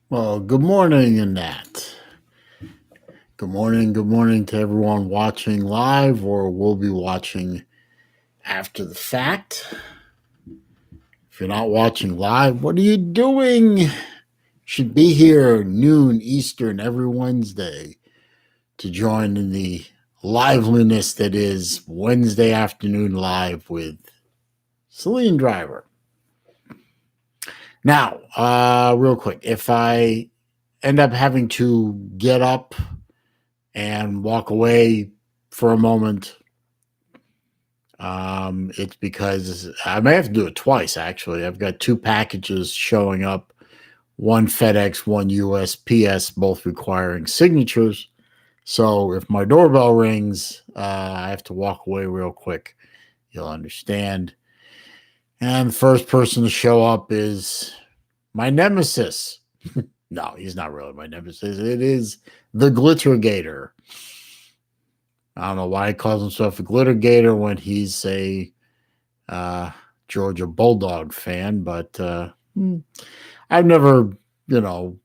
Well, good morning, Annette. Good morning to everyone watching live or will be watching after the fact. If you're not watching live, what are you doing? You should be here noon Eastern every Wednesday to join in the liveliness that is Wednesday afternoon live with SaleenDriver. Now, real quick, if I end up having to get up and walk away for a moment, it's because I may have to do it twice, actually. I've got two packages showing up, one FedEx, one USPS, both requiring signatures. So if my doorbell rings, I have to walk away real quick. You'll understand. And the first person to show up is my nemesis. No, he's not really my nemesis. It is the Glittergator. I don't know why he calls himself a Glittergator when he's a Georgia Bulldog fan, but I've never, you know,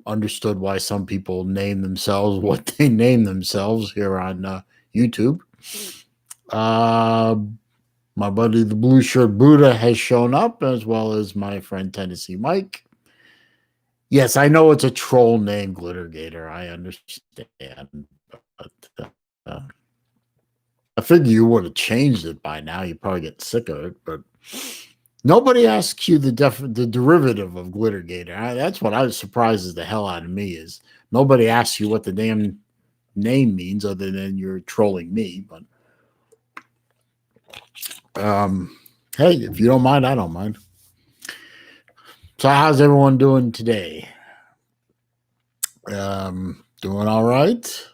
understood why some people name themselves what they name themselves here on YouTube. Uh, my buddy, the Blue Shirt Buddha, has shown up, as well as my friend Tennessee Mike. Yes, I know it's a troll name, Glittergator. I understand, but I figure you would have changed it by now. You probably get sick of it, but nobody asks you the derivative of Glittergator. That's what I was surprises the hell out of me is nobody asks you what the damn name means other than you're trolling me. But hey, if you don't mind, I don't mind. So how's everyone doing today? Doing all right.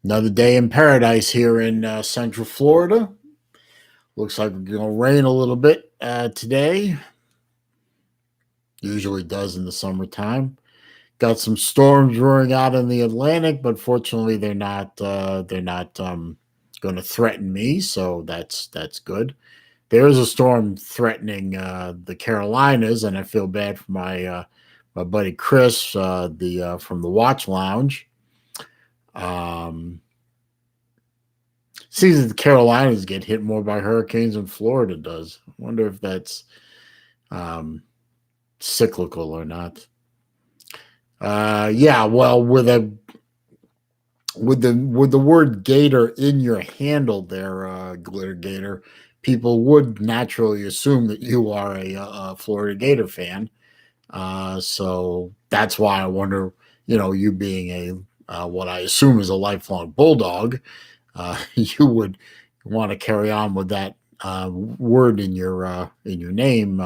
Another day in paradise here in Central Florida. Looks like it's going to rain a little bit today. Usually does in the summertime. Got some storms roaring out in the Atlantic, but fortunately they're not going to threaten me, so that's good. There is a storm threatening the Carolinas, and I feel bad for my buddy Chris, the from the Watch Lounge. Seems that the Carolinas get hit more by hurricanes than Florida does. I wonder if that's cyclical or not. Yeah, well, with the word gator in your handle there, Glitter Gator, people would naturally assume that you are a Florida Gator fan. So that's why I wonder, you being a what I assume is a lifelong Bulldog, you would want to carry on with that word in your name,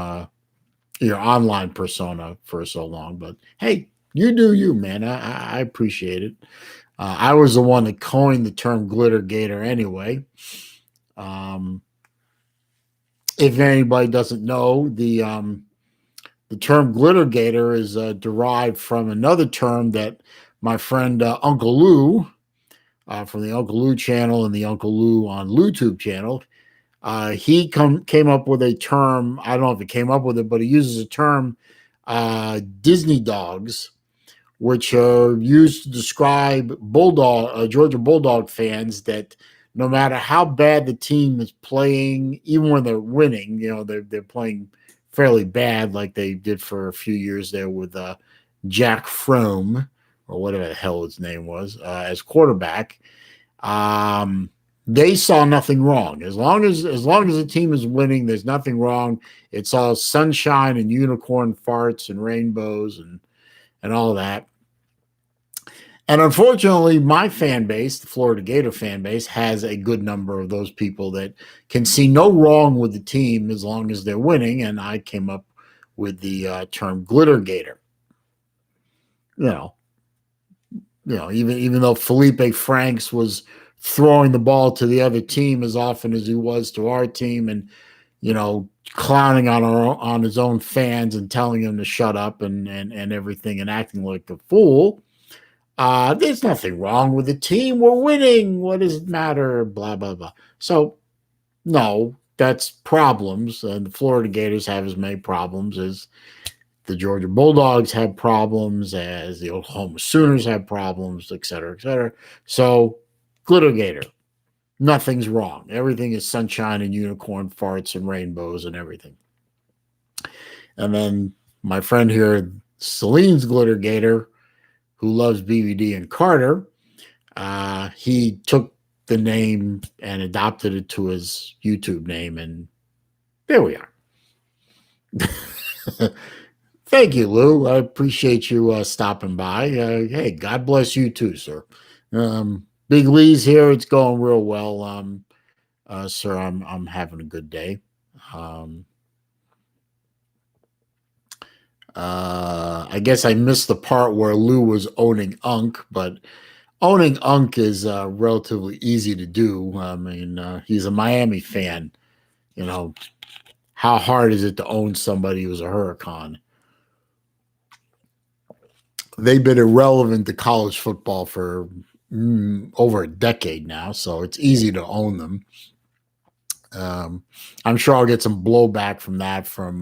your online persona for so long. But hey, you do you, man. I appreciate it. I was the one that coined the term glitter gator anyway. Um, if anybody doesn't know, the term glitter gator is derived from another term that my friend Uncle Lou from the Uncle Lou channel and the Uncle Lou on YouTube channel. He came up with a term. I don't know if he came up with it, but he uses a term, Disney dogs, which are used to describe Georgia Bulldog fans that no matter how bad the team is playing, even when they're winning, they're playing fairly bad, like they did for a few years there with Jack Fromm or whatever the hell his name was as quarterback. They saw nothing wrong. As long as the team is winning, there's nothing wrong. It's all sunshine and unicorn farts and rainbows and all that. And unfortunately, my fan base, the Florida Gator fan base, has a good number of those people that can see no wrong with the team as long as they're winning. And I came up with the term glitter gator. Even though Felipe Franks was throwing the ball to the other team as often as he was to our team, and clowning on his own fans and telling him to shut up and everything and acting like a fool. There's nothing wrong with the team. We're winning. What does it matter? Blah, blah, blah. So, no, that's problems. And the Florida Gators have as many problems as the Georgia Bulldogs had problems, as the Oklahoma Sooners had problems, et cetera, et cetera. So, Glitter Gator, nothing's wrong. Everything is sunshine and unicorn farts and rainbows and everything. And then my friend here, Saleen's Glitter Gator, who loves BBD and Carter, he took the name and adopted it to his YouTube name, and there we are. Thank you, Lou. I appreciate you stopping by. Hey, God bless you too, sir. Big Lee's here. It's going real well, sir. I'm having a good day. I guess I missed the part where Lou was owning Unk, but owning Unk is relatively easy to do. I mean, he's a Miami fan. You know, how hard is it to own somebody who's a Huracan? They've been irrelevant to college football for over a decade now, so it's easy to own them. I'm sure I'll get some blowback from that from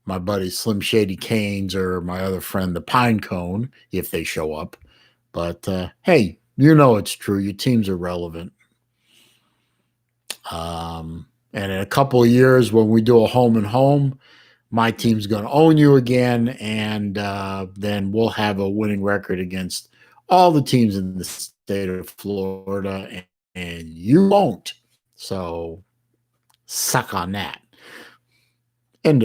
my buddy Slim Shady Canes or my other friend, the Pine Cone, if they show up. But hey, you know it's true. Your teams are relevant. And in a couple of years, when we do a home and home, my team's going to own you again, and then we'll have a winning record against all the teams in the state of Florida, and you won't. So suck on that. End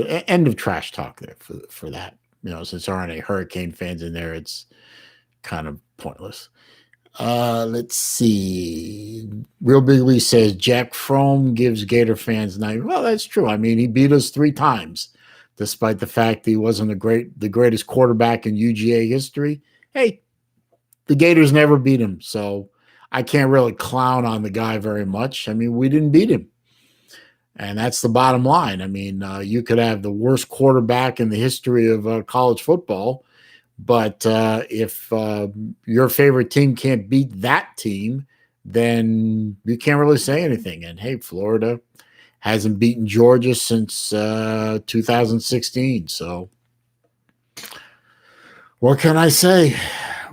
of trash talk there for that. You know, since there aren't any Hurricane fans in there, it's kind of pointless. Let's see. Real Big Lee says Jack Fromm gives Gator fans night. Well, that's true. I mean, he beat us 3 times, despite the fact he wasn't the greatest quarterback in UGA history. Hey, the Gators never beat him, so I can't really clown on the guy very much. I mean, we didn't beat him. And that's the bottom line. I mean, you could have the worst quarterback in the history of college football, but if your favorite team can't beat that team, then you can't really say anything. And hey, Florida hasn't beaten Georgia since 2016. So what can I say?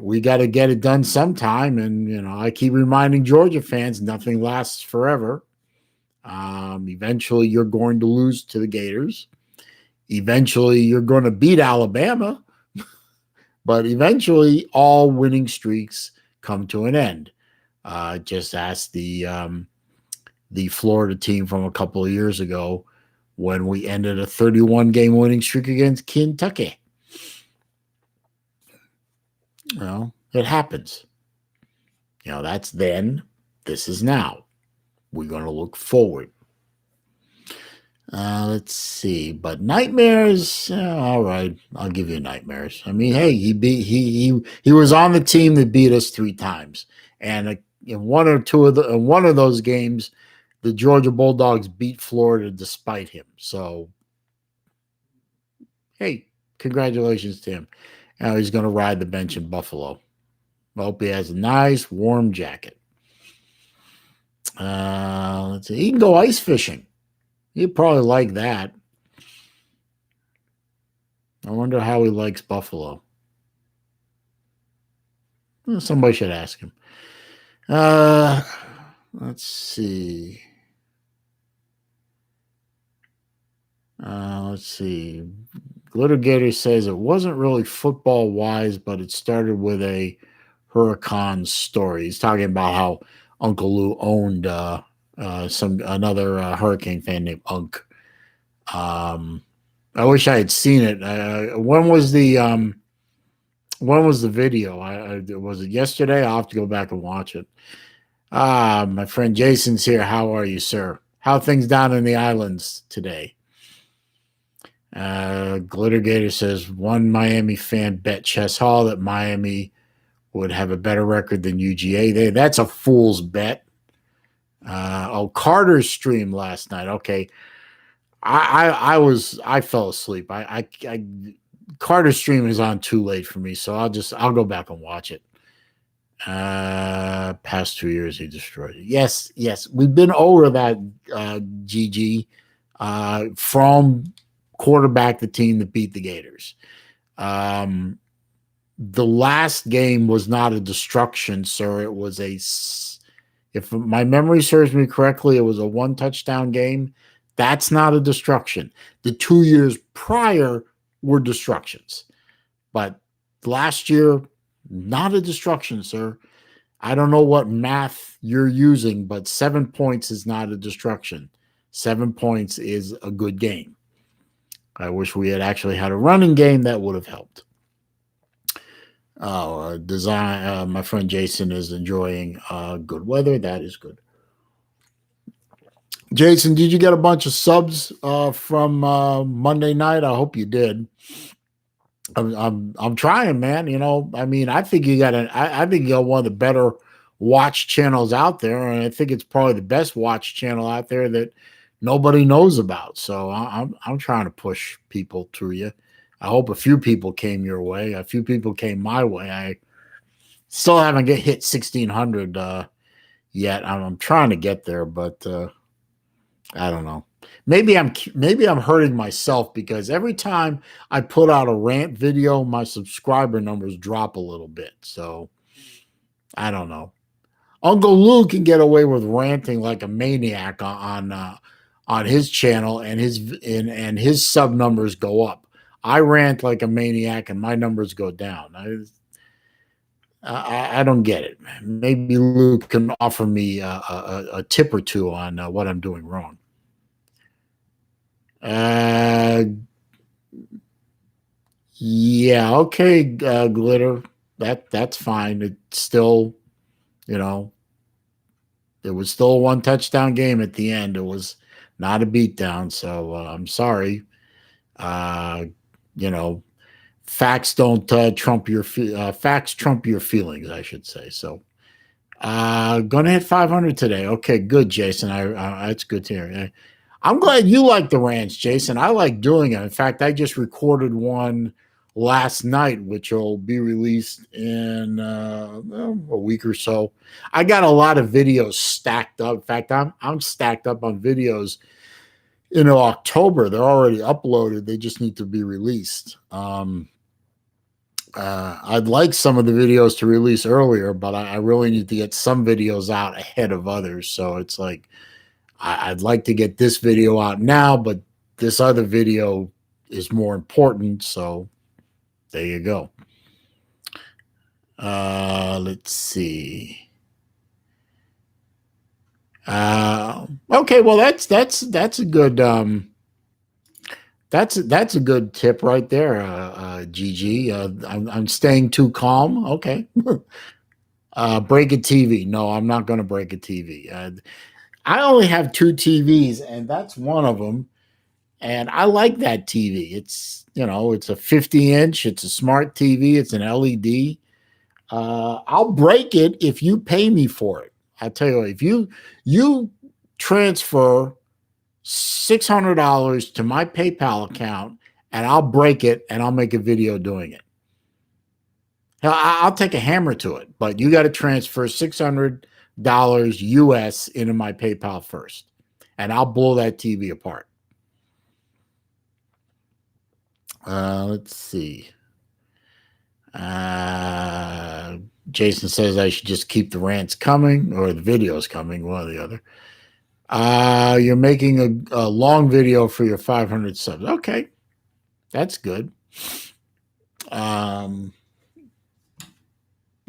We got to get it done sometime. And, you know, I keep reminding Georgia fans, nothing lasts forever. Eventually, you're going to lose to the Gators. Eventually, you're going to beat Alabama. But eventually, all winning streaks come to an end. Just ask the Florida team from a couple of years ago when we ended a 31-game winning streak against Kentucky. Well, it happens. You know, that's then. This is now. We're going to look forward. Let's see. But nightmares, all right. I'll give you nightmares. I mean, hey, he was on the team that beat us 3 times, and in one of those games, the Georgia Bulldogs beat Florida despite him. So, hey, congratulations to him. Now he's going to ride the bench in Buffalo. I hope he has a nice warm jacket. Let's see. He can go ice fishing. He'd probably like that. I wonder how he likes Buffalo. Well, somebody should ask him. Let's see. Let's see. Glitter Gator says it wasn't really football wise, but it started with a Huracan story. He's talking about how Uncle Lou owned another Hurricane fan named Unk. I wish I had seen it. When was the video? Was it yesterday? I'll have to go back and watch it. My friend Jason's here. How are you, sir? How are things down in the islands today? Glitter Gator says one Miami fan bet Chess Hall that Miami would have a better record than UGA. That's a fool's bet. Carter's stream last night. Okay, I fell asleep. Carter's stream is on too late for me, so I'll go back and watch it. Past 2 years he destroyed it. Yes, we've been over that. GG from quarterback the team that beat the Gators. The last game was not a destruction, sir. It was if my memory serves me correctly, it was a 1-touchdown game. That's not a destruction. The 2 years prior were destructions. But last year, not a destruction, sir. I don't know what math you're using, but 7 points is not a destruction. 7 points is a good game. I wish we had actually had a running game that would have helped. My friend Jason is enjoying good weather. That is good. Jason, did you get a bunch of subs from Monday night? I hope you did. I'm trying, man. You know, I mean, I think you got I think you got one of the better watch channels out there, and I think it's probably the best watch channel out there that nobody knows about. So I'm trying to push people to you. I hope a few people came your way. A few people came my way. I still haven't hit 1,600 yet. I'm trying to get there, but I don't know. Maybe I'm hurting myself because every time I put out a rant video, my subscriber numbers drop a little bit. So I don't know. Uncle Lou can get away with ranting like a maniac on his channel, and his sub numbers go up. I rant like a maniac, and my numbers go down. I don't get it. Maybe Lou can offer me a tip or two on what I'm doing wrong. Yeah, okay, Glitter. That's fine. It's still, you know, it was still a 1-touchdown game at the end. It was not a beatdown. So I'm sorry. You know, facts don't trump your facts trump your feelings, I should say. So gonna hit 500 today. Okay, good, Jason. That's good to hear. I'm glad you like the rants, Jason. I like doing it. In fact, I just recorded one last night, which will be released in a week or so. I got a lot of videos stacked up. In fact, I'm stacked up on videos in October. They're already uploaded. They just need to be released. I'd like some of the videos to release earlier, but I really need to get some videos out ahead of others. So it's like, I'd like to get this video out now, but this other video is more important. So there you go. Let's see. Okay, well that's a good that's a good tip right there, Gigi. I'm staying too calm. Okay. Break a TV. No, I'm not going to break a TV. I only have 2 TVs, and that's one of them. And I like that TV. It's, you know, it's a 50-inch. It's a smart TV. It's an LED. I'll break it if you pay me for it. I tell you what, if you transfer $600 to my PayPal account, and I'll break it, and I'll make a video doing it. I'll take a hammer to it, but you got to transfer $600 US into my PayPal first, and I'll blow that TV apart. Let's see. Jason says I should just keep the rants coming or the videos coming, one or the other. You're making a long video for your 500 subs. Okay, that's good.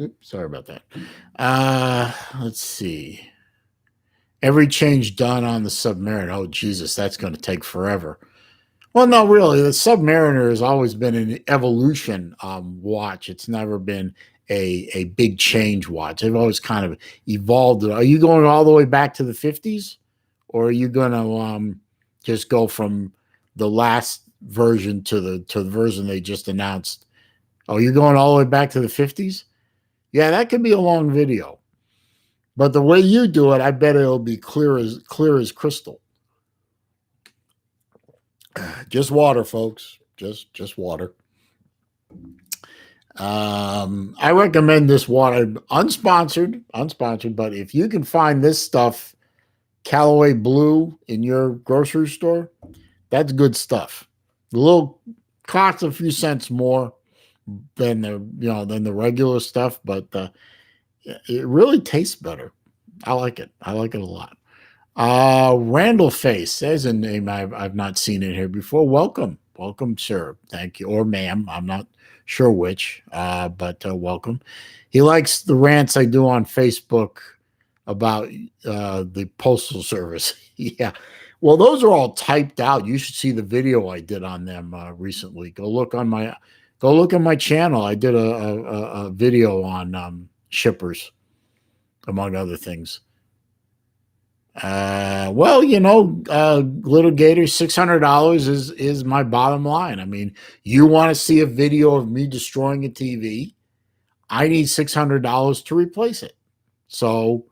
Oops, sorry about that. Let's see. Every change done on the Submariner. Oh, Jesus, that's going to take forever. Well, no, really. The Submariner has always been an evolution watch. It's never been a big change watch. They've always kind of evolved. Are you going all the way back to the 50s? Or are you going to just go from the last version to the version they just announced? Oh, you're going all the way back to the 50s? Yeah, that could be a long video. But the way you do it, I bet it'll be clear as crystal. Just water, folks. Just water. I recommend this water, unsponsored, but if you can find this stuff, Callaway Blue, in your grocery store, that's good stuff. The little costs a few cents more than the regular stuff, but it really tastes better. I like it. I like it a lot. Randall Face, there's a name I've not seen in here before. Welcome, welcome, sir. Thank you, or ma'am. I'm not sure which, but welcome. He likes the rants I do on Facebook about the postal service. Yeah, well, those are all typed out. You should see the video I did on them recently. Go look at my channel. I did a video on shippers, among other things. Well, Little Gator, $600 is my bottom line. I mean, you want to see a video of me destroying a TV? I need $600 to replace it. So,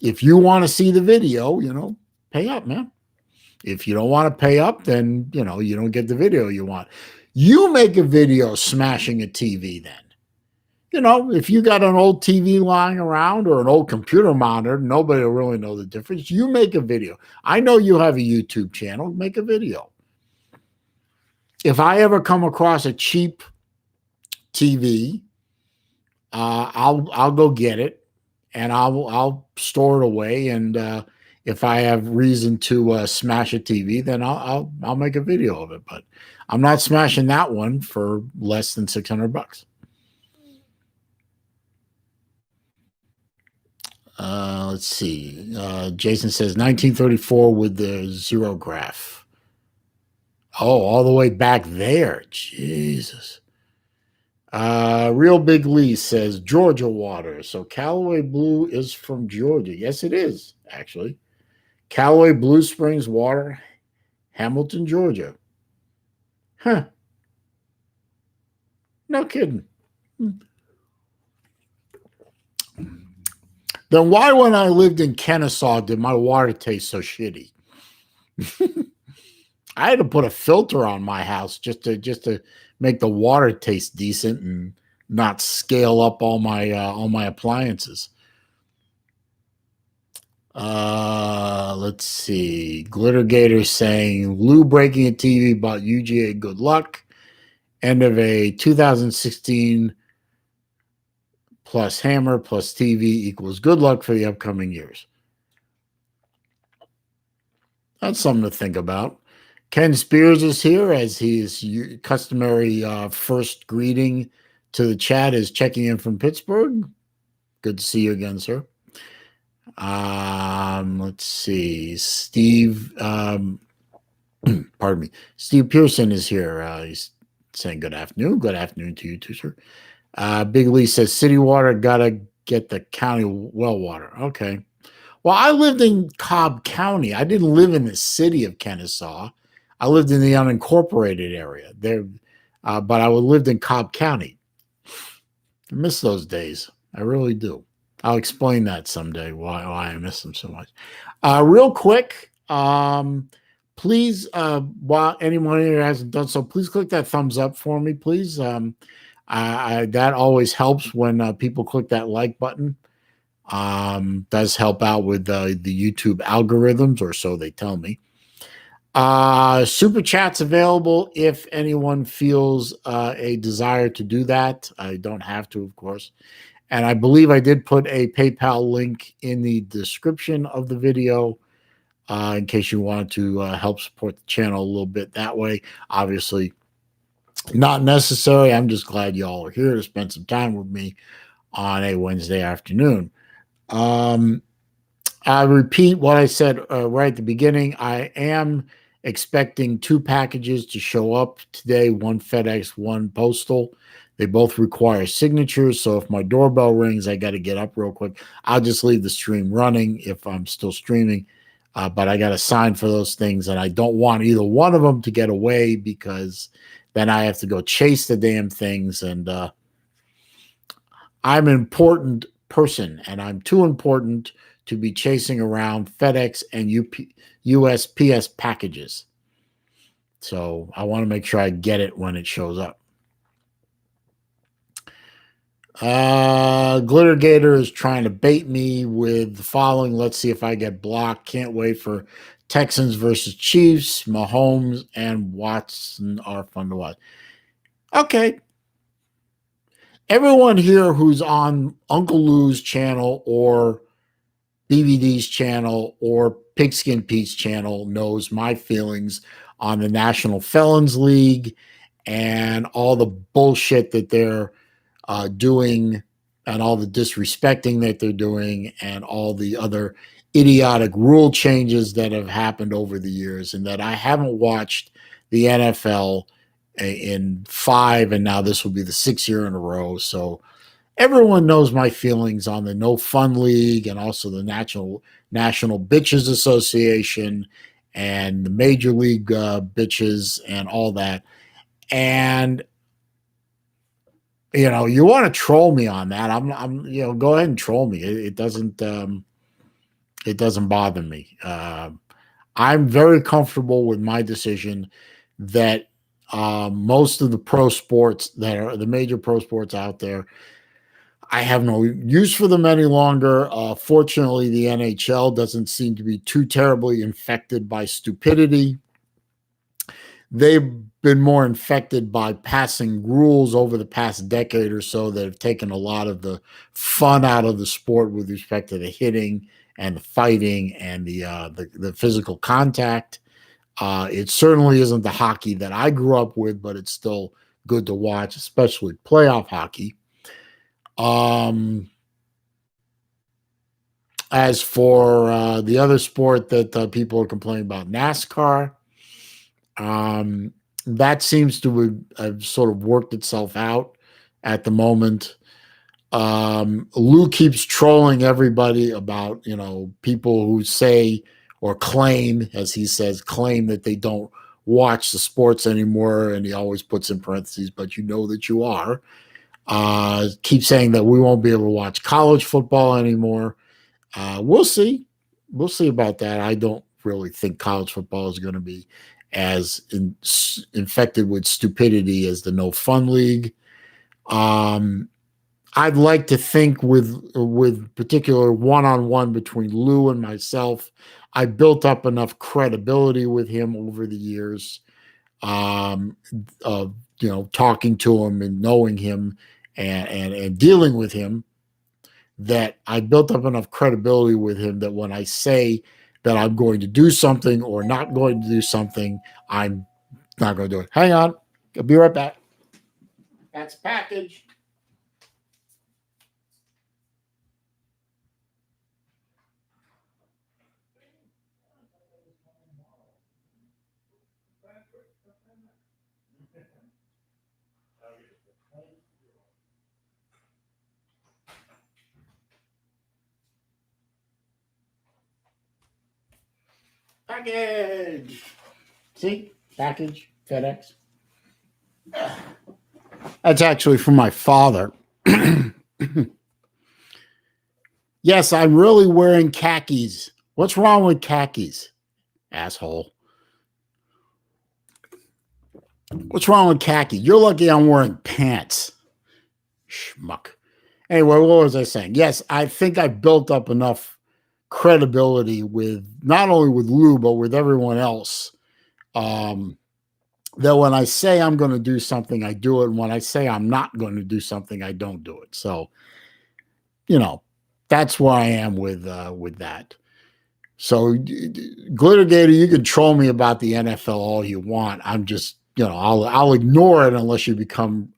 if you want to see the video, pay up, man. If you don't want to pay up, then you don't get the video you want. You make a video smashing a TV, then. If you got an old TV lying around or an old computer monitor, nobody will really know the difference. You make a video. I know you have a YouTube channel. Make a video. If I ever come across a cheap TV, I'll go get it and I'll store it away. And if I have reason to smash a TV, then I'll make a video of it. But I'm not smashing that one for less than $600. Let's see. Jason says 1934 with the zero graph. Oh, all the way back there. Jesus. Real Big Lee says Georgia water. So Callaway Blue is from Georgia. Yes, it is, actually. Callaway Blue Springs water, Hamilton, Georgia. Huh. No kidding. Then why, when I lived in Kennesaw, did my water taste so shitty? I had to put a filter on my house just to make the water taste decent and not scale up all my appliances. Let's see. Glittergator saying Lou breaking a TV bought UGA good luck. End of a 2016 plus hammer plus TV equals good luck for the upcoming years. That's something to think about. Ken Spears is here as his customary first greeting to the chat is checking in from Pittsburgh. Good to see you again, sir. Let's see. Steve, pardon me. Steve Pearson is here. He's saying good afternoon. Good afternoon to you too, sir. Big Lee says city water, gotta get the county well water. Okay. Well, I lived in Cobb County. I didn't live in the city of Kennesaw. I lived in the unincorporated area there, but I lived in Cobb County. I miss those days. I really do. I'll explain that someday why I miss them so much. Real quick, please, while anyone here hasn't done so, please click that thumbs up for me, please. That always helps when people click that like button. Does help out with the YouTube algorithms, or so they tell me. Super chats available if anyone feels a desire to do that. I don't have to, of course. And I believe I did put a PayPal link in the description of the video in case you want to help support the channel a little bit that way. Obviously, not necessary. I'm just glad y'all are here to spend some time with me on a Wednesday afternoon. I repeat what I said right at the beginning. I am expecting 2 packages to show up today, one FedEx, one postal. They both require signatures, so if my doorbell rings, I got to get up real quick. I'll just leave the stream running if I'm still streaming, but I got to sign for those things, and I don't want either one of them to get away because then I have to go chase the damn things, and I'm an important person, and I'm too important to be chasing around FedEx and USPS packages. So I want to make sure I get it when it shows up. Glittergator is trying to bait me with the following. Let's see if I get blocked. Can't wait for Texans versus Chiefs. Mahomes and Watson are fun to watch. Okay. Everyone here who's on Uncle Lou's channel or BVD's channel or Pigskin Pete's channel knows my feelings on the National Felons League and all the bullshit that they're doing and all the disrespecting that they're doing and all the other idiotic rule changes that have happened over the years, and that I haven't watched the NFL in 5, and now this will be the 6th year in a row. So everyone knows my feelings on the No Fun League and also the National Bitches Association and the Major League Bitches and all that. And you want to troll me on that? I'm go ahead and troll me. It doesn't bother me. I'm very comfortable with my decision that most of the pro sports that are the major pro sports out there, I have no use for them any longer. Fortunately, the NHL doesn't seem to be too terribly infected by stupidity. They've been more infected by passing rules over the past decade or so that have taken a lot of the fun out of the sport with respect to the hitting and the fighting and the physical contact. It certainly isn't the hockey that I grew up with, but it's still good to watch, especially playoff hockey. As for the other sport that people are complaining about, NASCAR, that seems to have sort of worked itself out at the moment. Lou keeps trolling everybody about, people who say or claim, as he says, claim that they don't watch the sports anymore. And he always puts in parentheses, but you know that you are. Keep saying that we won't be able to watch college football anymore. We'll see. We'll see about that. I don't really think college football is going to be as infected with stupidity as the No Fun League. I'd like to think with particular one-on-one between Lou and myself, I built up enough credibility with him over the years, talking to him and knowing him and dealing with him, that I built up enough credibility with him that when I say that I'm going to do something or not going to do something, I'm not going to do it. Hang on. I'll be right back. That's package. Package. See? Package. FedEx. That's actually from my father. Yes, I'm really wearing khakis. What's wrong with khakis, asshole? What's wrong with khaki? You're lucky I'm wearing pants. Schmuck. Anyway, what was I saying? Yes, I think I built up enough credibility with not only with Lou, but with everyone else, that when I say I'm going to do something, I do it. And when I say I'm not going to do something, I don't do it. So, that's where I am with that. So, Glittergator, you can troll me about the NFL all you want. I'm just, I'll ignore it unless you become,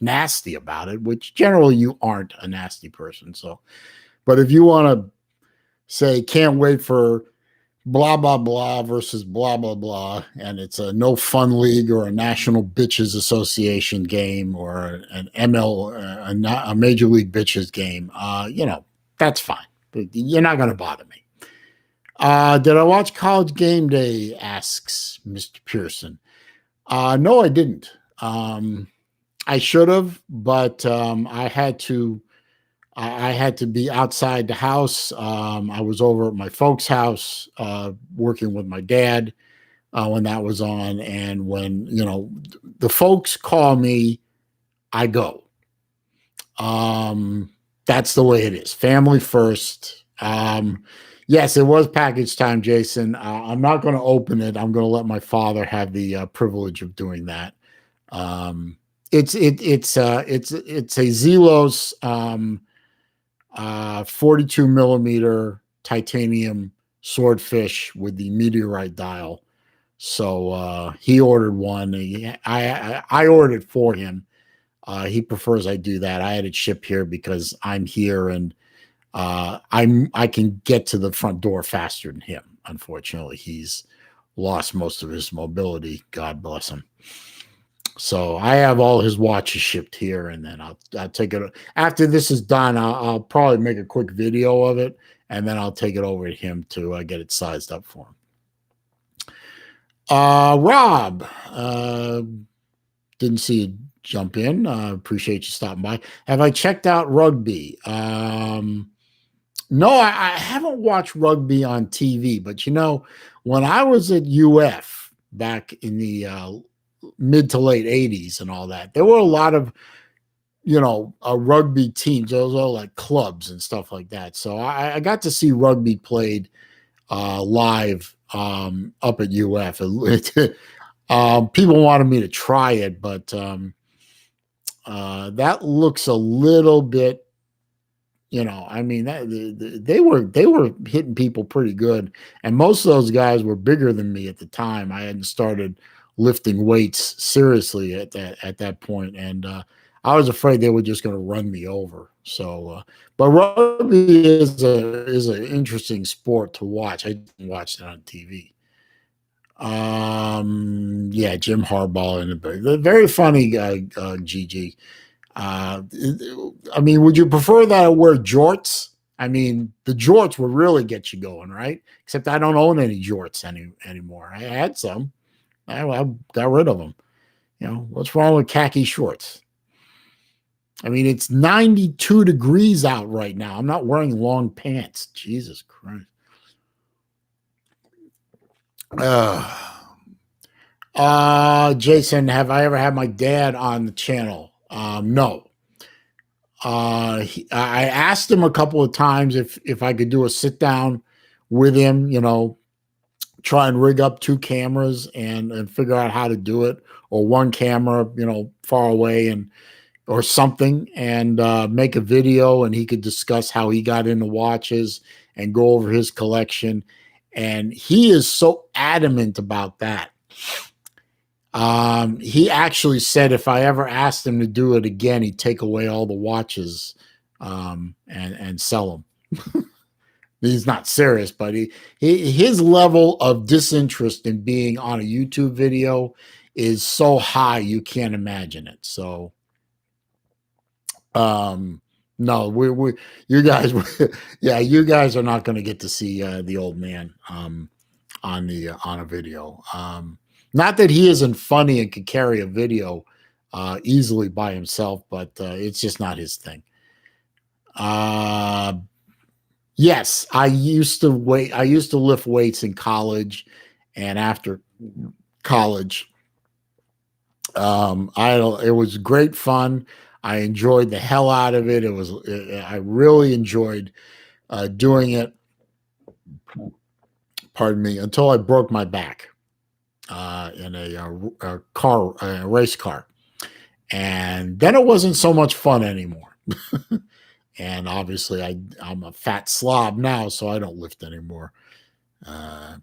nasty about it, which generally you aren't a nasty person. So, but if you want to say, can't wait for blah, blah, blah versus blah, blah, blah, and it's a No Fun League or a National Bitches Association game or an a Major League Bitches game, that's fine. But you're not going to bother me. Did I watch College Game Day? Asks Mr. Pearson. No, I didn't. I should have, but I had to be outside the house. I was over at my folks' house working with my dad when that was on. And when, the folks call me, I go. That's the way it is. Family first. Yes, it was package time, Jason. I'm not going to open it. I'm going to let my father have the privilege of doing that. Um, it's a Zelos 42 millimeter titanium swordfish with the meteorite dial. So he ordered one. I ordered it for him. He prefers I do that. I had it shipped here because I'm here and I can get to the front door faster than him. Unfortunately, he's lost most of his mobility. God bless him. So I have all his watches shipped here, and then I'll take it after this is done. I'll probably make a quick video of it, and then I'll take it over to him to get it sized up for him. Rob, didn't see you jump in. Appreciate you stopping by. Have I checked out rugby? No, I haven't watched rugby on TV, but when I was at UF back in the mid to late 80s and all that, there were a lot of, rugby teams. Those are like clubs and stuff like that. So I got to see rugby played live up at UF. People wanted me to try it, but that looks a little bit, they were hitting people pretty good, and most of those guys were bigger than me at the time. I hadn't started lifting weights seriously at that point, and I was afraid they were just going to run me over. So, but rugby is an interesting sport to watch. I didn't watch it on TV. Yeah, Jim Harbaugh and the very funny GG. Would you prefer that I wear jorts? The jorts would really get you going, right? Except I don't own any jorts anymore. I had some. I got rid of them. What's wrong with khaki shorts? It's 92 degrees out right now. I'm not wearing long pants. Jesus Christ. Jason, have I ever had my dad on the channel? No. I asked him a couple of times if I could do a sit down with him, try and rig up two cameras and figure out how to do it, or one camera, far away or something, and make a video, and he could discuss how he got into watches and go over his collection. And he is so adamant about that. He actually said if I ever asked him to do it again, he'd take away all the watches and sell them. He's not serious, but his level of disinterest in being on a YouTube video is so high you can't imagine it. So, no, you guys, yeah, you guys are not going to get to see the old man on a video. Not that he isn't funny and could carry a video easily by himself, but it's just not his thing. Yes, I used to lift weights in college and after college. It was great fun. I enjoyed the hell out of it. I really enjoyed doing it. Pardon me, until I broke my back in a race car, and then it wasn't so much fun anymore. And obviously, I'm a fat slob now, so I don't lift anymore.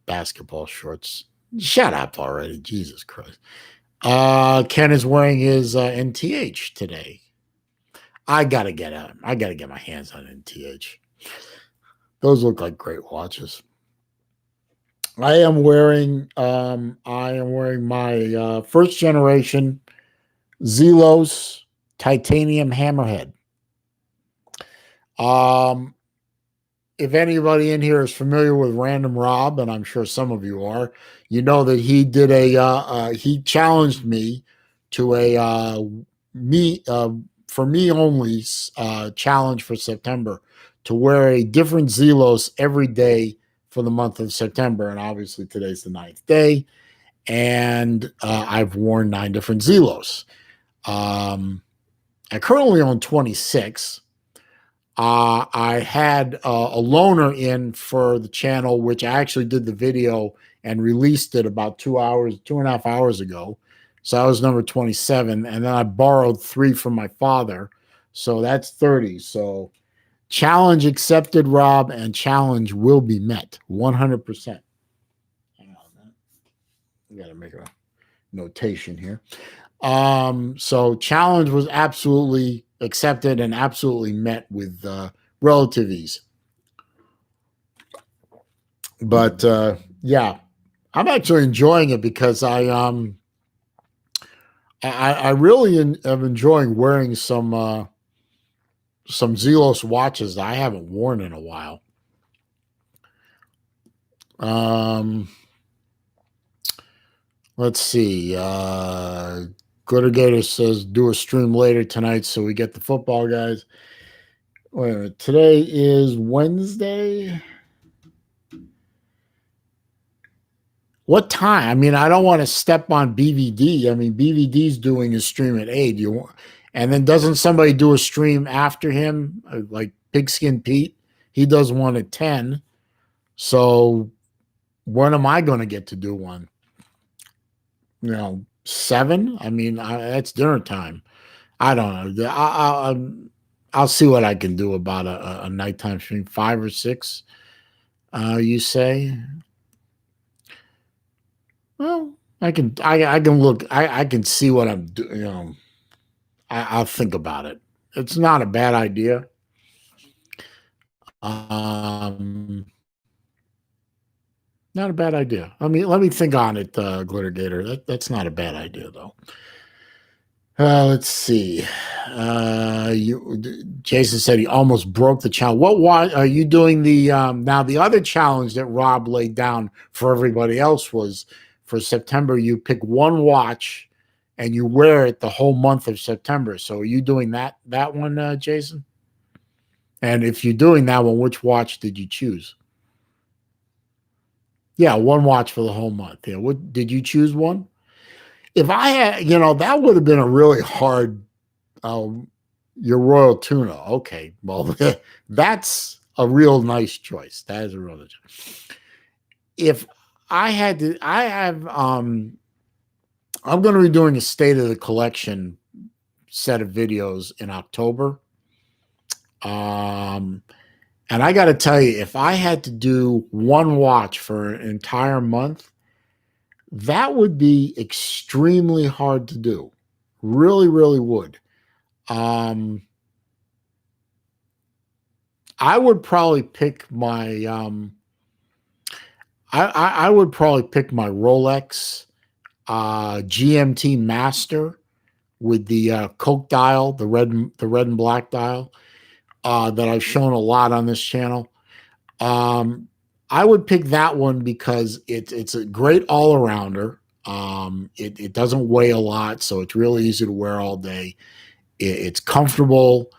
Basketball shorts. Shut up already, Jesus Christ. Ken is wearing his NTH today. I gotta get my hands on NTH. Those look like great watches. I am wearing my first generation Zelos titanium Hammerhead. If anybody in here is familiar with Random Rob, and I'm sure some of you are, you know that he did he challenged me to a for me only challenge for September to wear a different Zelos every day for the month of September. And obviously today's the 9th day, and I've worn 9 different Zelos. I currently own 26. I had a loaner in for the channel, which I actually did the video and released it about 2 hours, 2.5 hours ago. So I was number 27. And then I borrowed 3 from my father. So that's 30. So challenge accepted, Rob, and challenge will be met 100%. Hang on, we got to make a notation here. So challenge was absolutely accepted and absolutely met with relative ease. But yeah, I'm actually enjoying it because I really am enjoying wearing some Zelos watches that I haven't worn in a while. Let's see. Glittergator says do a stream later tonight so we get the football guys. Wait a minute. Today is Wednesday. What time? I mean, I don't want to step on BVD. I mean, BVD's doing his stream at 8. And then doesn't somebody do a stream after him, like Pigskin Pete? He does one at 10. So when am I going to get to do one? 7? I mean, that's dinner time. I don't know. I'll see what I can do about a nighttime stream. 5 or 6, you say? Well, I can look. I can see what I'm doing. I'll think about it. It's not a bad idea. Not a bad idea. I mean, let me think on it, Glittergator. That's not a bad idea, though. Let's see. Jason said he almost broke the challenge. What are you doing? Now the other challenge that Rob laid down for everybody else was for September. You pick one watch and you wear it the whole month of September. So are you doing that one, Jason? And if you're doing that one, which watch did you choose? Yeah, one watch for the whole month. Yeah. What did you choose one? If I had, that would have been a really hard. Your Royal Tuna. Okay, well, that's a real nice choice. That is a real nice choice. If I had to, I'm going to be doing a state of the collection set of videos in October. And I got to tell you, if I had to do one watch for an entire month, that would be extremely hard to do. Really, really would. I would probably pick my I would probably pick my Rolex GMT Master with the Coke dial, the red and black dial that I've shown a lot on this channel. I would pick that one because it's a great all-arounder. It doesn't weigh a lot, so it's really easy to wear all day. It's comfortable,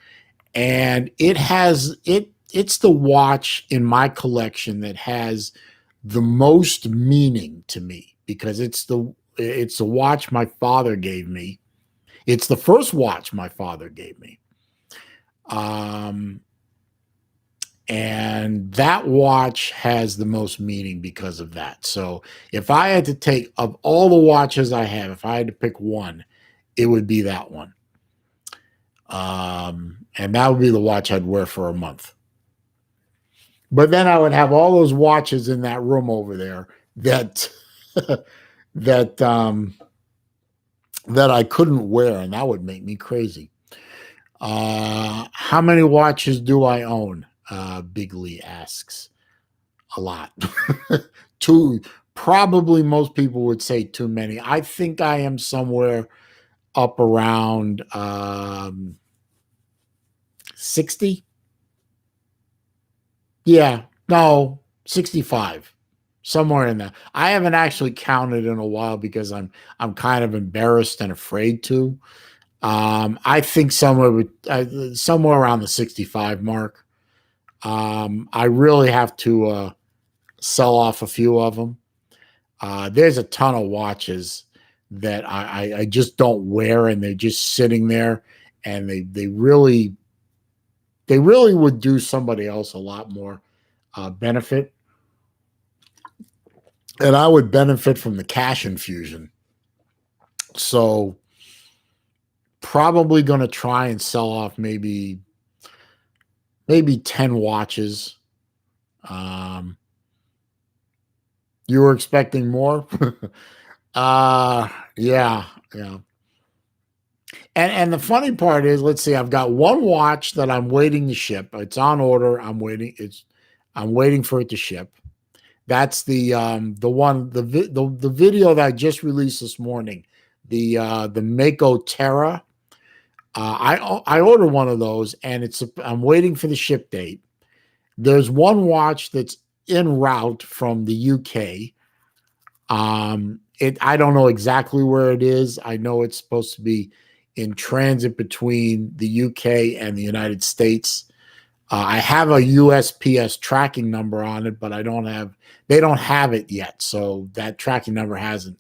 and it's the watch in my collection that has the most meaning to me because it's the watch my father gave me. It's the first watch my father gave me. And that watch has the most meaning because of that. So if I had to take, of all the watches I have, if I had to pick one, it would be that one. And that would be the watch I'd wear for a month. But then I would have all those watches in that room over there that that I couldn't wear, and that would make me crazy. How many watches do I own? Big Lee asks. A lot. Probably most people would say too many. I think I am somewhere up around 60. Yeah, no, 65. Somewhere in there. I haven't actually counted in a while because I'm kind of embarrassed and afraid to. I think somewhere around the 65 mark. I really have to sell off a few of them. There's a ton of watches that I just don't wear, and they're just sitting there, and they really they really would do somebody else a lot more benefit. And I would benefit from the cash infusion. So probably going to try and sell off maybe 10 watches. You were expecting more? Yeah, yeah. And the funny part is, let's see, I've got one watch that I'm waiting to ship. It's on order. I'm waiting for it to ship. That's the one the video that I just released this morning, the Mako Terra. I ordered one of those, and I'm waiting for the ship date. There's one watch that's en route from the UK. I don't know exactly where it is. I know it's supposed to be in transit between the UK and the United States. I have a USPS tracking number on it, but they don't have it yet. So that tracking number hasn't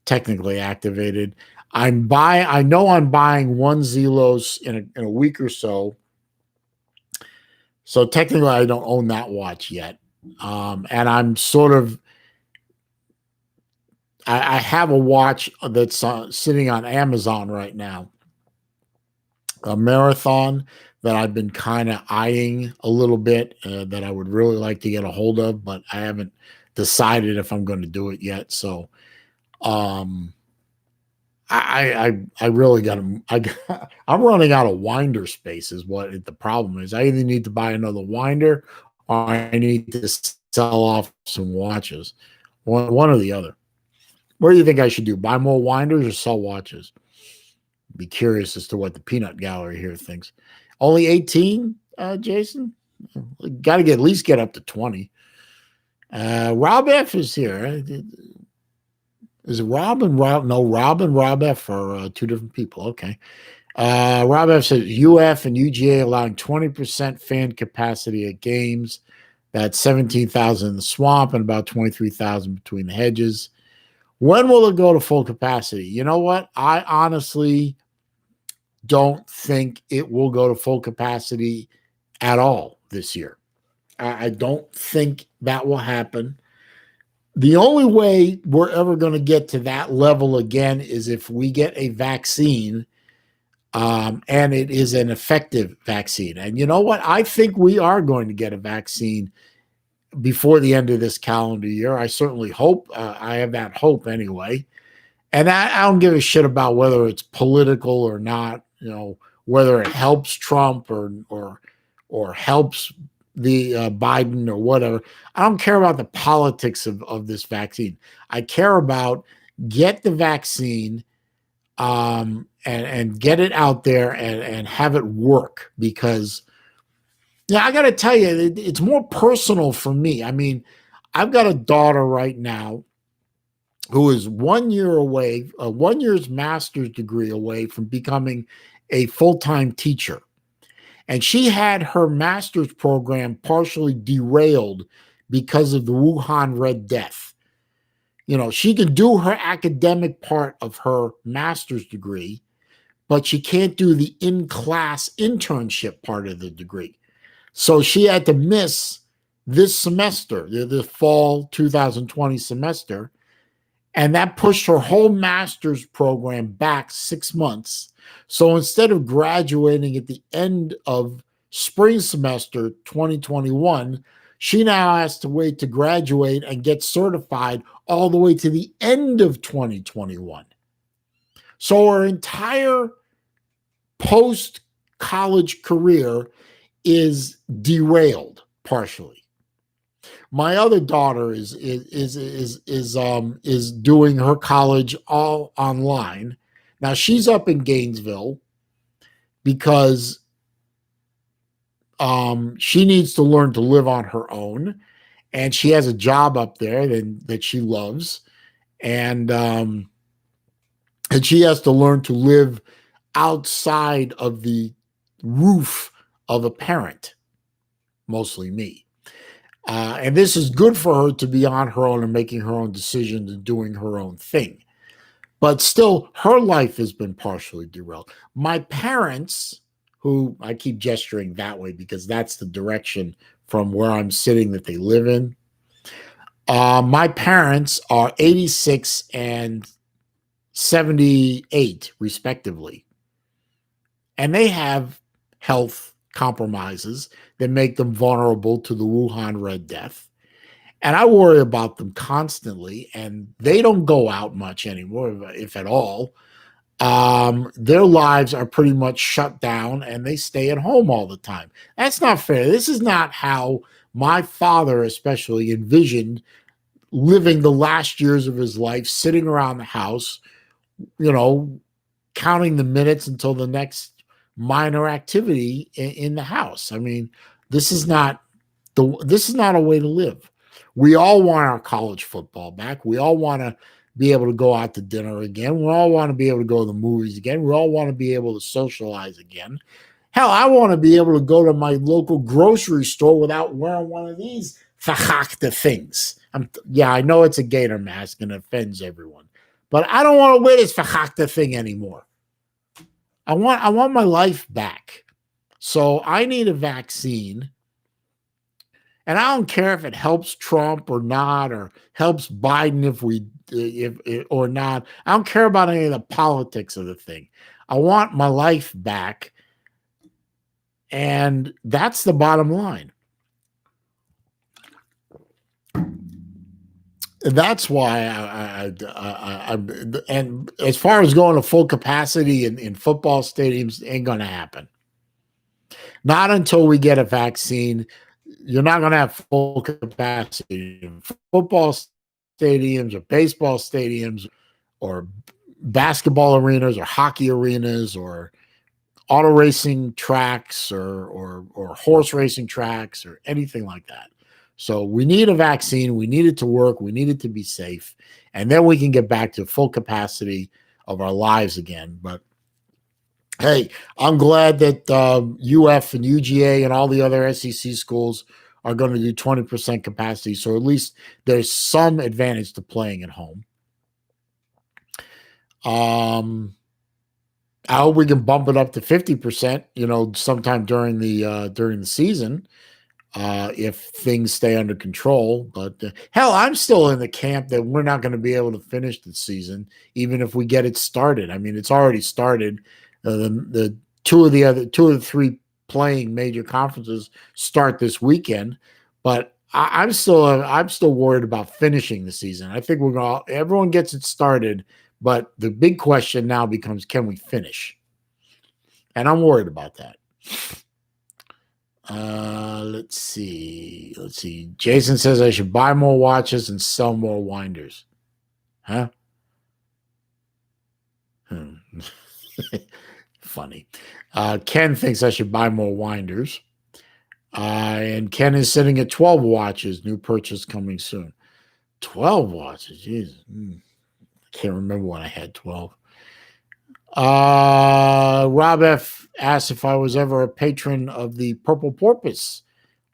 technically activated. I know I'm buying one Zelos in a week or so. So technically I don't own that watch yet. And I'm sort of, I have a watch that's sitting on Amazon right now, a Marathon that I've been kind of eyeing a little bit, that I would really like to get a hold of, but I haven't decided if I'm going to do it yet. So, I really got to. I'm running out of winder space. Is what the problem is. I either need to buy another winder, or I need to sell off some watches. One or the other. What do you think I should do? Buy more winders or sell watches? Be curious as to what the peanut gallery here thinks. Only 18, Jason? Got to at least get up to 20. Rob F is here. Is it Rob and Rob? No, Rob and Rob F are two different people. Okay. Rob F says UF and UGA allowing 20% fan capacity at games. That's 17,000 in the swamp and about 23,000 between the hedges. When will it go to full capacity? You know what? I honestly don't think it will go to full capacity at all this year. I don't think that will happen. The only way we're ever going to get to that level again is if we get a vaccine, and it is an effective vaccine. And you know what? I think we are going to get a vaccine before the end of this calendar year. I certainly hope. I have that hope anyway. And I don't give a shit about whether it's political or not. You know, whether it helps Trump or helps the Biden or whatever. I don't care about the politics of this vaccine. I care about get the vaccine, and get it out there and have it work, because I got to tell you, it's more personal for me. I mean, I've got a daughter right now who is 1 year away, 1 year's master's degree away from becoming a full-time teacher. And she had her master's program partially derailed because of the Wuhan Red Death. You know, she can do her academic part of her master's degree, but she can't do the in-class internship part of the degree. So she had to miss this semester, the fall 2020 semester, and that pushed her whole master's program back 6 months. So instead of graduating at the end of spring semester 2021, she now has to wait to graduate and get certified all the way to the end of 2021. So her entire post-college career is derailed partially. My other daughter is doing her college all online. Now she's up in Gainesville because she needs to learn to live on her own, and she has a job up there that she loves, and she has to learn to live outside of the roof of a parent, mostly me. And this is good for her to be on her own and making her own decisions and doing her own thing. But still, her life has been partially derailed. My parents, who I keep gesturing that way because that's the direction from where I'm sitting that they live in. My parents are 86 and 78, respectively. And they have health compromises that make them vulnerable to the Wuhan Red Death. And I worry about them constantly, and they don't go out much anymore, if at all. Their lives are pretty much shut down and they stay at home all the time. That's not fair. This is not how my father, especially, envisioned living the last years of his life, sitting around the house, you know, counting the minutes until the next minor activity in the house. I mean, this is not this is not a way to live. We all want our college football back. We all want to be able to go out to dinner again. We all want to be able to go to the movies again. We all want to be able to socialize again. Hell, I want to be able to go to my local grocery store without wearing one of these fachakta things. Yeah, I know it's a gator mask and it offends everyone, but I don't want to wear this fachakta thing anymore. I want my life back. So I need a vaccine. And I don't care if it helps Trump or not, or helps Biden if or not. I don't care about any of the politics of the thing. I want my life back, and that's the bottom line. That's why and as far as going to full capacity in football stadiums, ain't going to happen. Not until we get a vaccine. You're not going to have full capacity in football stadiums or baseball stadiums or basketball arenas or hockey arenas or auto racing tracks or horse racing tracks or anything like that. So we need a vaccine. We need it to work. We need it to be safe. And then we can get back to full capacity of our lives again. But hey, I'm glad that UF and UGA and all the other SEC schools are going to do 20% capacity. So at least there's some advantage to playing at home. I hope we can bump it up to 50%, sometime during the season, if things stay under control. But hell, I'm still in the camp that we're not going to be able to finish the season, even if we get it started. I mean, it's already started. The two of the three playing major conferences start this weekend, but I'm still worried about finishing the season. I think everyone gets it started, but the big question now becomes, can we finish? And I'm worried about that. Let's see. Jason says I should buy more watches and sell more winders. Huh? Funny. Ken thinks I should buy more winders. And Ken is sitting at 12 watches. New purchase coming soon. 12 watches. Jesus. I can't remember when I had 12. Rob F. asked if I was ever a patron of the Purple Porpoise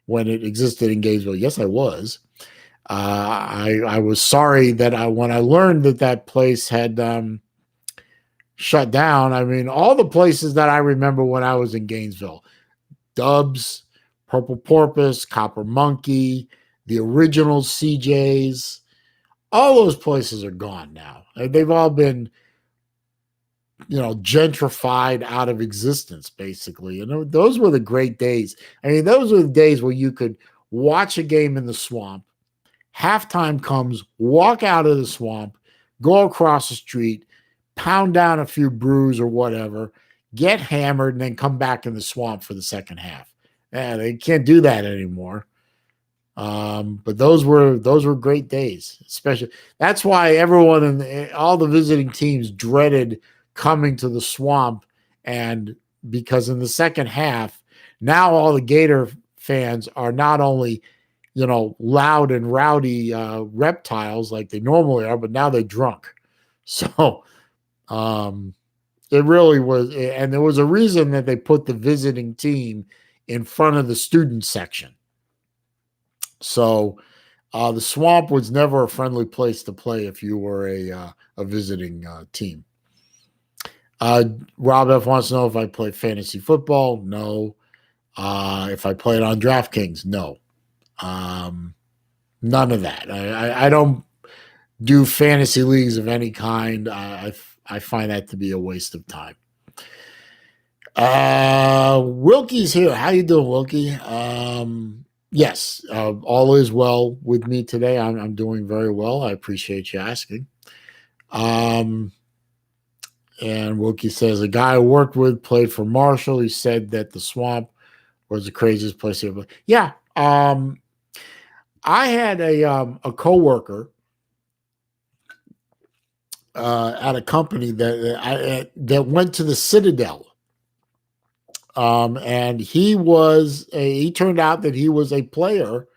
when it existed in Gainesville. Yes, I was. I was sorry that when I learned that place had shut down. I mean, all the places that I remember when I was in Gainesville, Dubs, Purple Porpoise, Copper Monkey, the original CJs, all those places are gone now. They've all been, gentrified out of existence, basically. Those were the great days. I mean, those were the days where you could watch a game in the swamp, halftime comes, walk out of the swamp, go across the street, pound down a few brews or whatever, get hammered, and then come back in the swamp for the second half. They can't do that anymore. But those were great days. Especially that's why everyone and all the visiting teams dreaded coming to the swamp, and because in the second half, now all the Gator fans are not only loud and rowdy reptiles like they normally are, but now they're drunk. So it really was, and there was a reason that they put the visiting team in front of the student section. So the swamp was never a friendly place to play if you were a visiting team. Uh, Rob F wants to know if I play fantasy football. No. If I play it on DraftKings, no. Um, None of that. I don't do fantasy leagues of any kind. I find that to be a waste of time. Wilkie's here. How you doing, Wilkie? Yes, all is well with me today. I'm doing very well. I appreciate you asking. Um, and Wilkie says a guy I worked with played for Marshall. He said that the swamp was the craziest place ever. Yeah. I had a coworker at a company that went to the Citadel. And he turned out that he was a player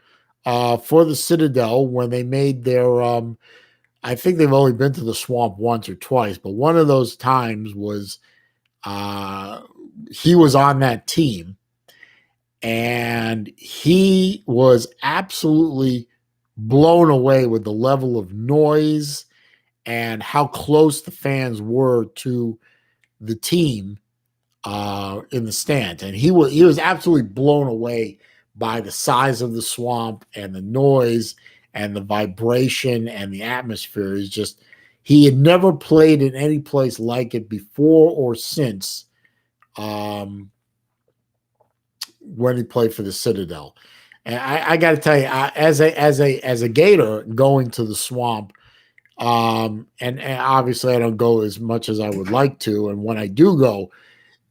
for the Citadel when they made their. I think they've only been to the swamp once or twice, but one of those times was he was on that team, and he was absolutely blown away with the level of noise and how close the fans were to the team in the stands, and he was absolutely blown away by the size of the swamp and the noise and the vibration and the atmosphere. Is just he had never played in any place like it before or since when he played for the Citadel. And I got to tell you, as a Gator going to the swamp, and obviously I don't go as much as I would like to, and when I do go,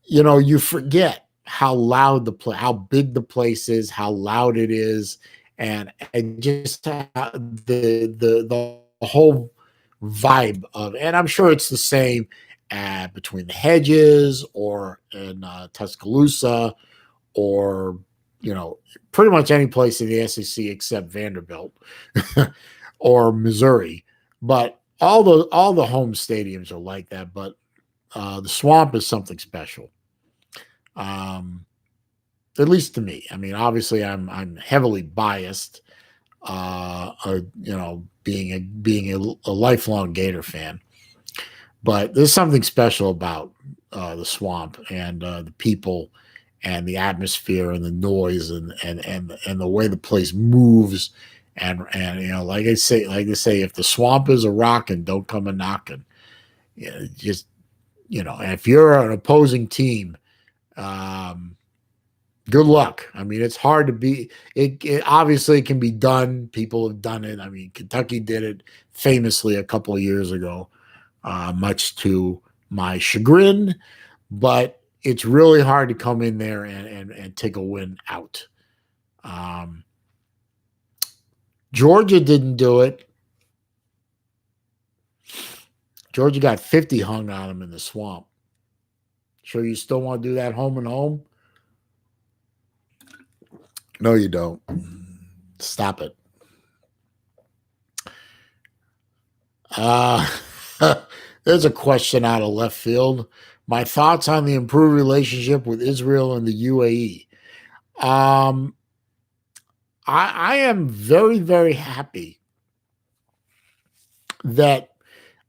you forget how loud how big the place is, how loud it is, and just the whole vibe of. And I'm sure it's the same between the Hedges or in Tuscaloosa or pretty much any place in the SEC except Vanderbilt or Missouri. But all the home stadiums are like that. But the swamp is something special, at least to me. I mean, obviously, I'm heavily biased, being a lifelong Gator fan. But there's something special about the swamp and the people and the atmosphere and the noise and the way the place moves. And like they say, if the swamp is a rockin', don't come a knocking. Just if you're an opposing team, good luck. I mean, it's hard to be. It obviously can be done. People have done it. I mean, Kentucky did it famously a couple of years ago, much to my chagrin. But it's really hard to come in there and take a win out. Georgia didn't do it. Georgia got 50 hung on them in the swamp. Sure, you still want to do that home and home? No, you don't. Stop it. There's a question out of left field. My thoughts on the improved relationship with Israel and the UAE. I am very, very happy that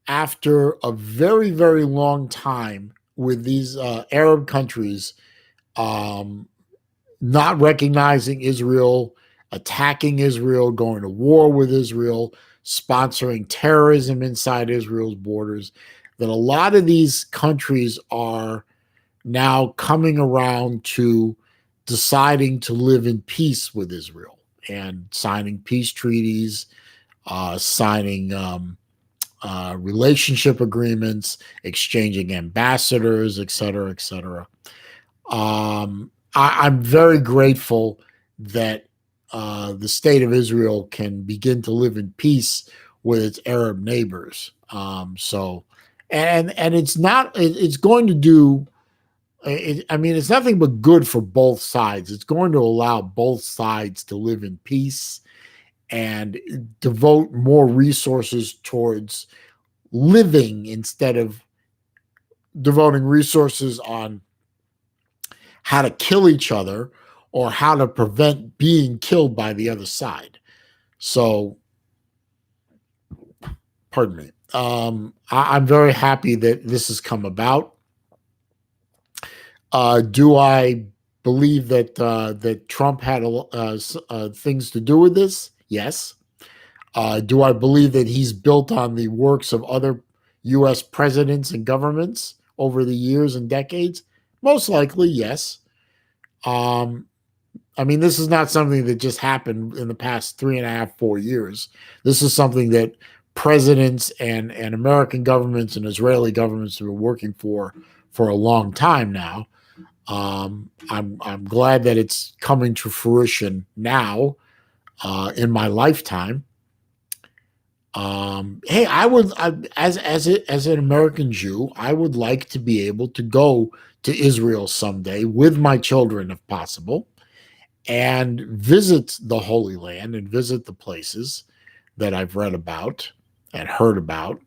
after a very, very long time with these Arab countries not recognizing Israel, attacking Israel, going to war with Israel, sponsoring terrorism inside Israel's borders, that a lot of these countries are now coming around to deciding to live in peace with Israel and signing peace treaties, signing relationship agreements, exchanging ambassadors, et cetera, et cetera. I'm very grateful that the state of Israel can begin to live in peace with its Arab neighbors. And it's not. It's going to do. I mean, it's nothing but good for both sides. It's going to allow both sides to live in peace and devote more resources towards living instead of devoting resources on how to kill each other or how to prevent being killed by the other side. So, pardon me. I'm very happy that this has come about. Do I believe that that Trump had things to do with this? Yes. Do I believe that he's built on the works of other U.S. presidents and governments over the years and decades? Most likely, yes. Um, I mean, this is not something that just happened in the past 3.5, 4 years. This is something that presidents and American governments and Israeli governments have been working for a long time now. I'm glad that it's coming to fruition now in my lifetime. Hey, as an American Jew, I would like to be able to go to Israel someday with my children, if possible, and visit the Holy Land and visit the places that I've read about and heard about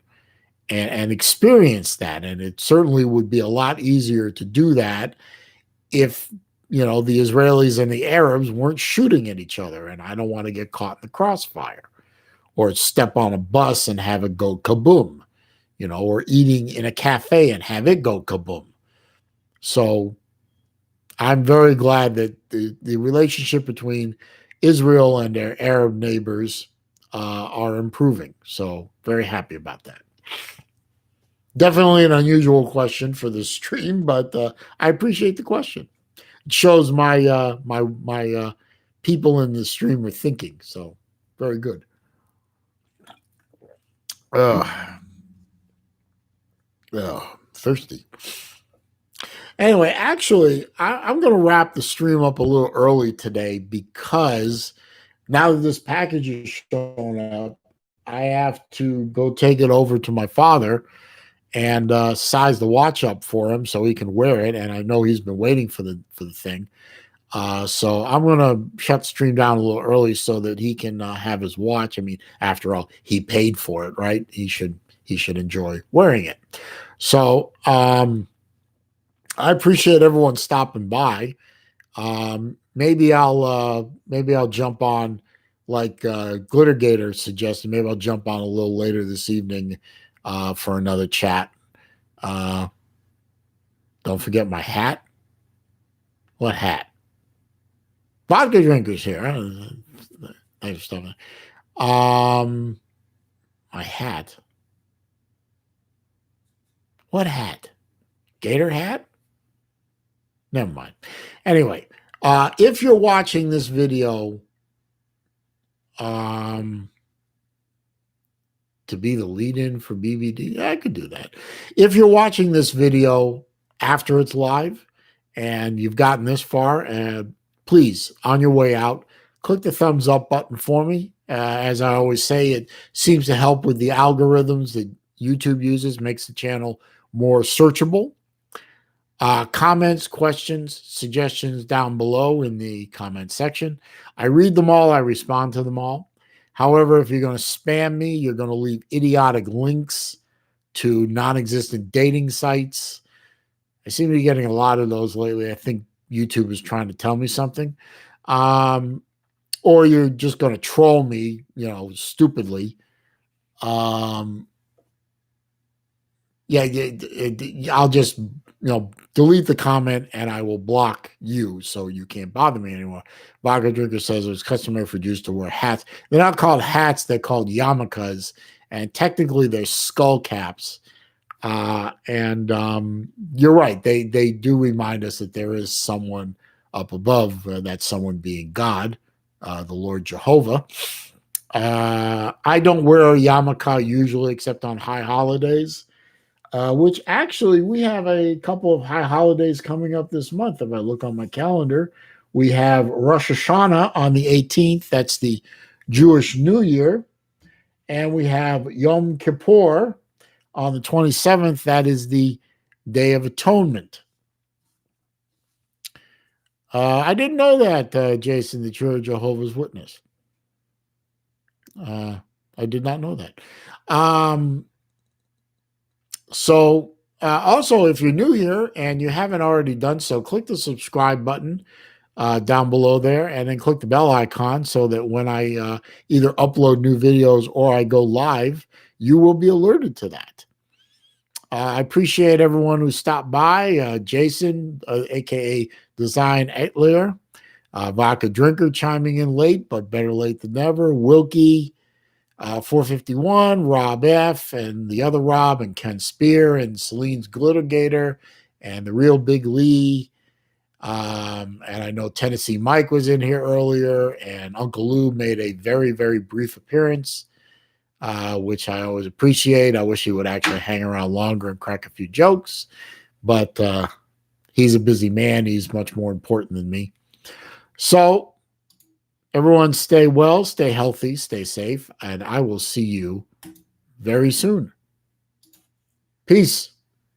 and experience that. And it certainly would be a lot easier to do that if the Israelis and the Arabs weren't shooting at each other, and I don't want to get caught in the crossfire or step on a bus and have it go kaboom, or eating in a cafe and have it go kaboom. So I'm very glad that the relationship between Israel and their Arab neighbors are improving. So very happy about that. Definitely an unusual question for this stream, but I appreciate the question. It shows my people in the stream are thinking. So very good. Thirsty. Anyway, actually, I'm going to wrap the stream up a little early today because now that this package is showing up, I have to go take it over to my father and size the watch up for him so he can wear it. And I know he's been waiting for the thing. So I'm going to shut the stream down a little early so that he can have his watch. I mean, after all, he paid for it, right? He should enjoy wearing it. So I appreciate everyone stopping by. Maybe I'll jump on like Glittergator suggested. Maybe I'll jump on a little later this evening for another chat. Don't forget my hat. What hat? Vodka drinkers here. Thanks for stopping. My hat. What hat? Gator hat? Never mind. Anyway, if you're watching this video, to be the lead-in for BBD, I could do that. If you're watching this video after it's live and you've gotten this far, please, on your way out, click the thumbs up button for me. As I always say, it seems to help with the algorithms that YouTube uses, makes the channel more searchable. Comments, questions, suggestions down below in the comment section. I read them all. I respond to them all. However, if you're going to spam me, you're going to leave idiotic links to non-existent dating sites. I seem to be getting a lot of those lately. I think YouTube is trying to tell me something. Or you're just going to troll me, stupidly. I'll just, delete the comment and I will block you so you can't bother me anymore. Vodka Drinker says it was customary for Jews to wear hats. They're not called hats, they're called yarmulkes, and technically they're skull caps. And you're right, they do remind us that there is someone up above, that someone being God, the Lord Jehovah. I don't wear a yarmulke usually except on high holidays. Which actually we have a couple of high holidays coming up this month. If I look on my calendar, we have Rosh Hashanah on the 18th. That's the Jewish New Year. And we have Yom Kippur on the 27th. That is the Day of Atonement. I didn't know that, Jason, that you're a Jehovah's Witness. I did not know that. So also, if you're new here and you haven't already done so, click the subscribe button down below there and then click the bell icon so that when I either upload new videos or I go live, you will be alerted to that. I appreciate everyone who stopped by. Jason, aka Design Etler, Vodka Drinker chiming in late, but better late than never. Wilkie, 451, Rob F, and the other Rob, and Ken Spear, and Celine's Glittergator, and the real Big Lee. And I know Tennessee Mike was in here earlier, and Uncle Lou made a very, very brief appearance, which I always appreciate. I wish he would actually hang around longer and crack a few jokes, but he's a busy man. He's much more important than me. So, everyone stay well, stay healthy, stay safe, and I will see you very soon. Peace.